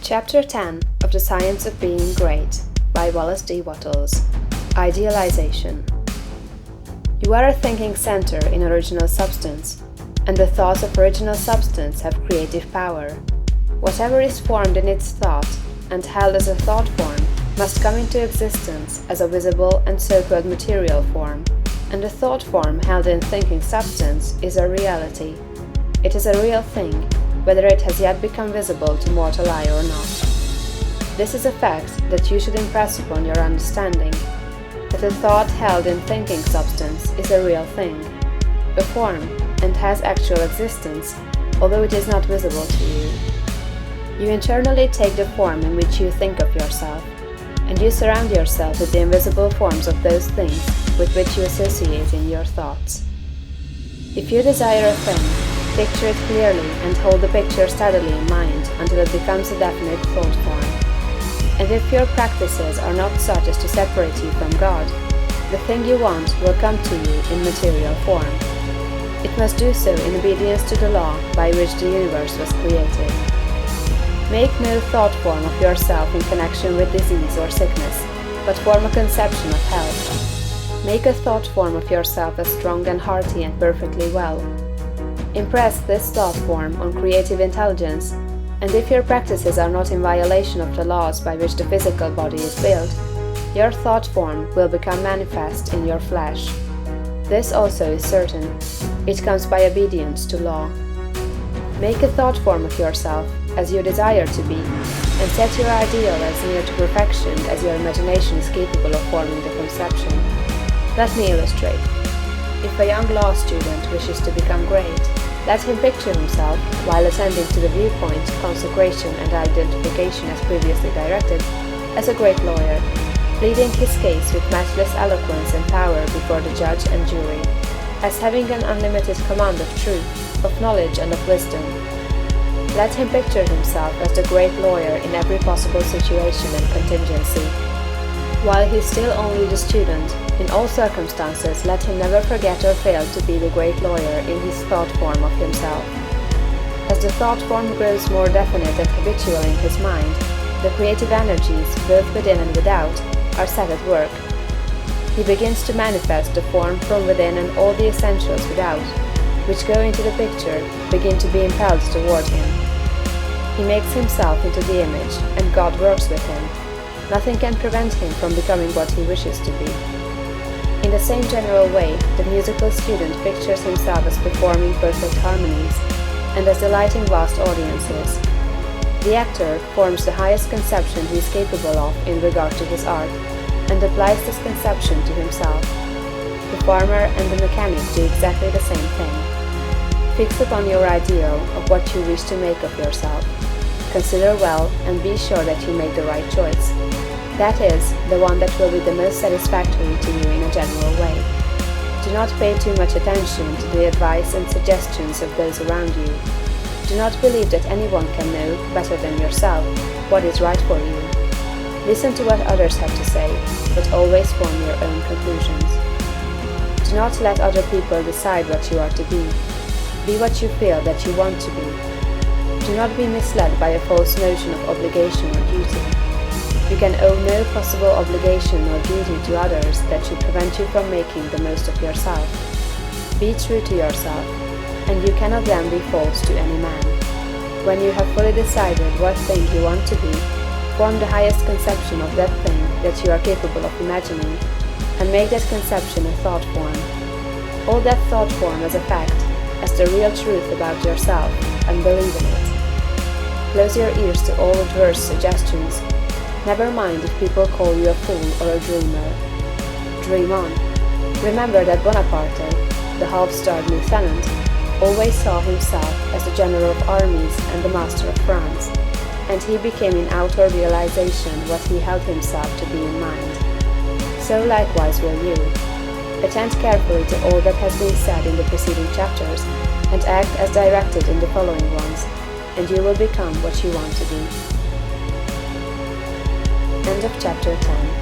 Chapter 10 of The Science of Being Great by Wallace D. Wattles. Idealization. You are a thinking center in original substance, and the thoughts of original substance have creative power. Whatever is formed in its thought and held as a thought form must come into existence as a visible and so-called material form, and the thought form held in thinking substance is a reality. It is a real thing, whether it has yet become visible to mortal eye or not. This is a fact that you should impress upon your understanding, that a thought held in thinking substance is a real thing, a form, and has actual existence, although it is not visible to you. You internally take the form in which you think of yourself, and you surround yourself with the invisible forms of those things with which you associate in your thoughts. If you desire a thing, picture it clearly and hold the picture steadily in mind until it becomes a definite thought form. And if your practices are not such as to separate you from God, the thing you want will come to you in material form. It must do so in obedience to the law by which the universe was created. Make no thought form of yourself in connection with disease or sickness, but form a conception of health. Make a thought form of yourself as strong and hearty and perfectly well. Impress this thought form on creative intelligence, and if your practices are not in violation of the laws by which the physical body is built, your thought form will become manifest in your flesh. This also is certain. It comes by obedience to law. Make a thought form of yourself as you desire to be, and set your ideal as near to perfection as your imagination is capable of forming the conception. Let me illustrate. If a young law student wishes to become great, let him picture himself, while attending to the viewpoint, consecration, and identification as previously directed, as a great lawyer, pleading his case with matchless eloquence and power before the judge and jury, as having an unlimited command of truth, of knowledge, and of wisdom. Let him picture himself as the great lawyer in every possible situation and contingency. While he is still only the student, in all circumstances let him never forget or fail to be the great lawyer in his thought form of himself. As the thought form grows more definite and habitual in his mind, the creative energies, both within and without, are set at work. He begins to manifest the form from within, and all the essentials without, which go into the picture, begin to be impelled toward him. He makes himself into the image, and God works with him. Nothing can prevent him from becoming what he wishes to be. In the same general way, the musical student pictures himself as performing perfect harmonies, and as delighting vast audiences. The actor forms the highest conception he is capable of in regard to his art, and applies this conception to himself. The farmer and the mechanic do exactly the same thing. Fix upon your ideal of what you wish to make of yourself. Consider well and be sure that you make the right choice. That is, the one that will be the most satisfactory to you in a general way. Do not pay too much attention to the advice and suggestions of those around you. Do not believe that anyone can know, better than yourself, what is right for you. Listen to what others have to say, but always form your own conclusions. Do not let other people decide what you are to be. Be what you feel that you want to be. Do not be misled by a false notion of obligation or duty. You can owe no possible obligation or duty to others that should prevent you from making the most of yourself. Be true to yourself, and you cannot then be false to any man. When you have fully decided what thing you want to be, form the highest conception of that thing that you are capable of imagining, and make that conception a thought form. Hold that thought form as a fact, as the real truth about yourself, and believe in it. Close your ears to all adverse suggestions. Never mind if people call you a fool or a dreamer. Dream on. Remember that Bonaparte, the half-starved lieutenant, always saw himself as the general of armies and the master of France, and he became in outer realization what he held himself to be in mind. So likewise will you. Attend carefully to all that has been said in the preceding chapters, and act as directed in the following ones, and you will become what you want to be. End of chapter 10.